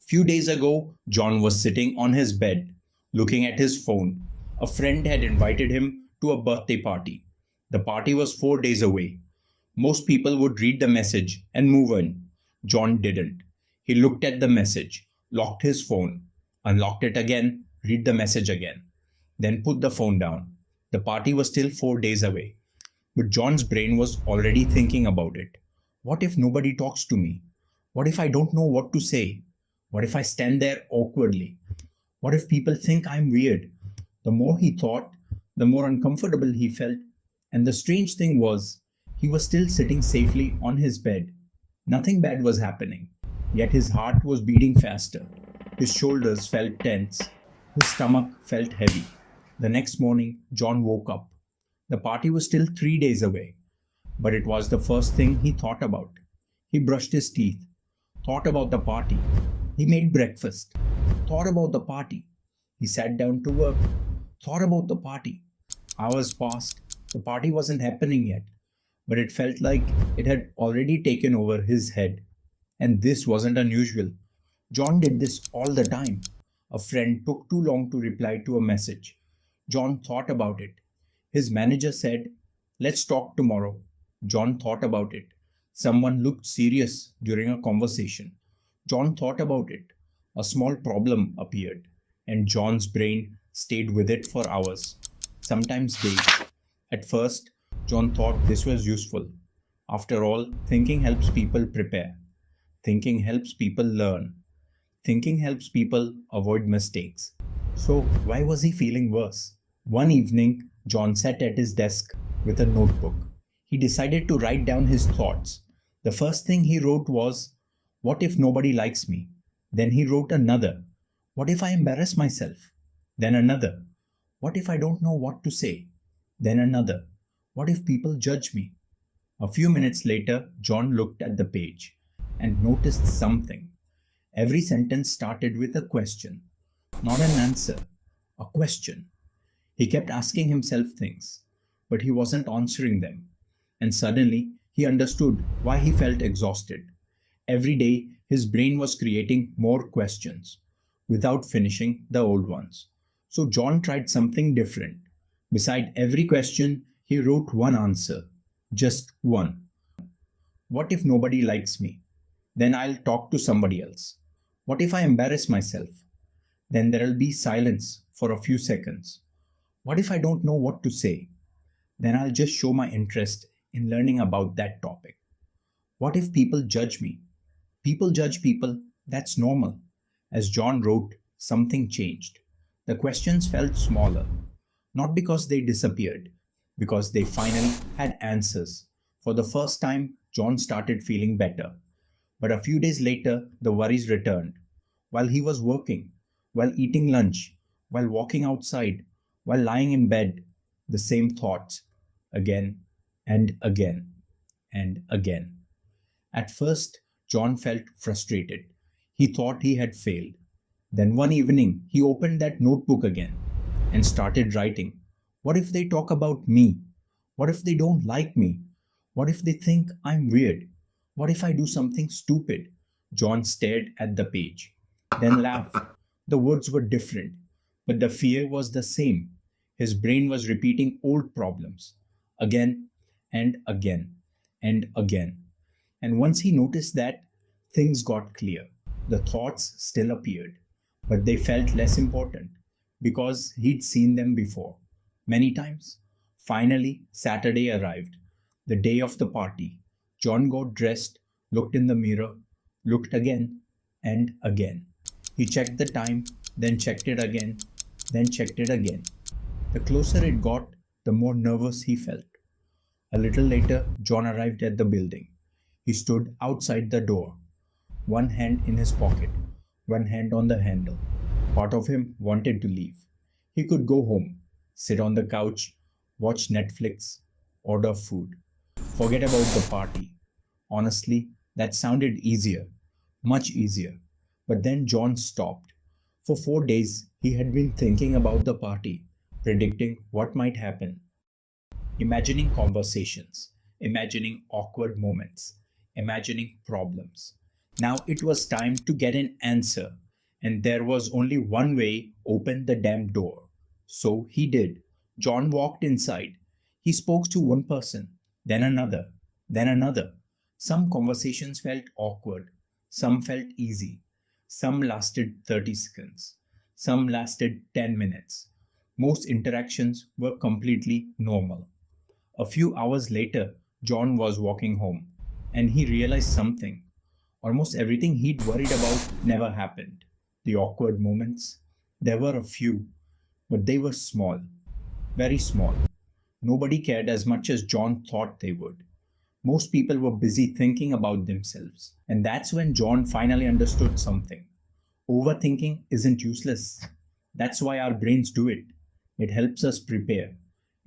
Few days ago, John was sitting on his bed, looking at his phone. A friend had invited him to a birthday party. The party was 4 days away. Most people would read the message and move on. John didn't. He looked at the message, locked his phone, unlocked it again, read the message again, then put the phone down. The party was still 4 days away. But John's brain was already thinking about it. What if nobody talks to me? What if I don't know what to say? What if I stand there awkwardly? What if people think I'm weird? The more he thought, the more uncomfortable he felt. And the strange thing was, he was still sitting safely on his bed. Nothing bad was happening. Yet his heart was beating faster. His shoulders felt tense. His stomach felt heavy. The next morning, John woke up. The party was still 3 days away. But it was the first thing he thought about. He brushed his teeth, thought about the party. He made breakfast, thought about the party. He sat down to work, thought about the party. Hours passed. The party wasn't happening yet, but it felt like it had already taken over his head. And this wasn't unusual. John did this all the time. A friend took too long to reply to a message. John thought about it. His manager said, "Let's talk tomorrow." John thought about it. Someone looked serious during a conversation. John thought about it. A small problem appeared, and John's brain stayed with it for hours, sometimes days. At first, John thought this was useful. After all, thinking helps people prepare. Thinking helps people learn. Thinking helps people avoid mistakes. So, why was he feeling worse? One evening, John sat at his desk with a notebook. He decided to write down his thoughts. The first thing he wrote was, "What if nobody likes me?" Then he wrote another, "What if I embarrass myself?" Then another, "What if I don't know what to say?" Then another, "What if people judge me?" A few minutes later, John looked at the page and noticed something. Every sentence started with a question, not an answer, a question. He kept asking himself things, but he wasn't answering them. And suddenly, he understood why he felt exhausted. Every day, his brain was creating more questions without finishing the old ones. So John tried something different. Beside every question, he wrote one answer, just one. What if nobody likes me? Then I'll talk to somebody else. What if I embarrass myself? Then there'll be silence for a few seconds. What if I don't know what to say? Then I'll just show my interest in learning about that topic. What if people judge me? People judge people, that's normal. As John wrote, something changed. The questions felt smaller, not because they disappeared, because they finally had answers. For the first time, John started feeling better. But a few days later, the worries returned. While he was working, while eating lunch, while walking outside, while lying in bed, the same thoughts, again and again and again. At first, John felt frustrated. He thought he had failed. Then one evening, he opened that notebook again and started writing. What if they talk about me? What if they don't like me? What if they think I'm weird? What if I do something stupid? John stared at the page, then laughed. The words were different, but the fear was the same. His brain was repeating old problems again and again and again. And once he noticed that, things got clear. The thoughts still appeared, but they felt less important because he'd seen them before, many times. Finally, Saturday arrived, the day of the party. John got dressed, looked in the mirror, looked again and again. He checked the time, then checked it again, then checked it again. The closer it got, the more nervous he felt. A little later, John arrived at the building. He stood outside the door, one hand in his pocket, one hand on the handle. Part of him wanted to leave. He could go home, sit on the couch, watch Netflix, order food, forget about the party. Honestly, that sounded easier, much easier. But then John stopped. For 4 days, he had been thinking about the party, predicting what might happen, imagining conversations, imagining awkward moments, imagining problems. Now it was time to get an answer, and there was only one way: open the damn door. So he did. John walked inside. He spoke to one person, then another, then another. Some conversations felt awkward, some felt easy, some lasted 30 seconds, some lasted 10 minutes. Most interactions were completely normal. A few hours later, John was walking home, and he realized something. Almost everything he'd worried about never happened. The awkward moments, there were a few, but they were small, very small. Nobody cared as much as John thought they would. Most people were busy thinking about themselves. And that's when John finally understood something. Overthinking isn't useless. That's why our brains do it. It helps us prepare,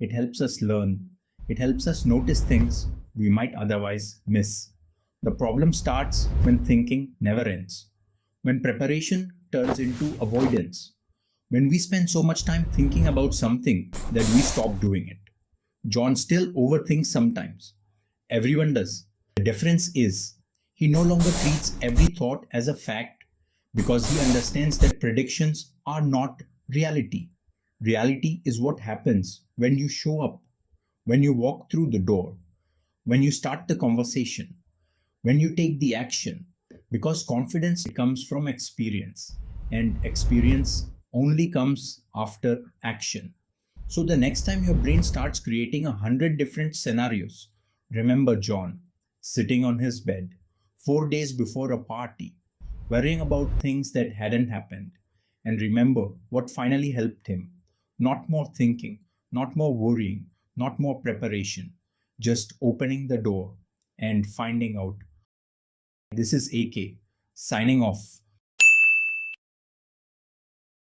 it helps us learn, it helps us notice things we might otherwise miss. The problem starts when thinking never ends, when preparation turns into avoidance, when we spend so much time thinking about something that we stop doing it. John still overthinks sometimes. Everyone does. The difference is he no longer treats every thought as a fact because he understands that predictions are not reality. Reality is what happens when you show up, when you walk through the door, when you start the conversation, when you take the action. Because confidence comes from experience, and experience only comes after action. So the next time your brain starts creating 100 different scenarios, remember John sitting on his bed 4 days before a party, worrying about things that hadn't happened. And remember what finally helped him: not more thinking, not more worrying, not more preparation, just opening the door and finding out. This is AK signing off.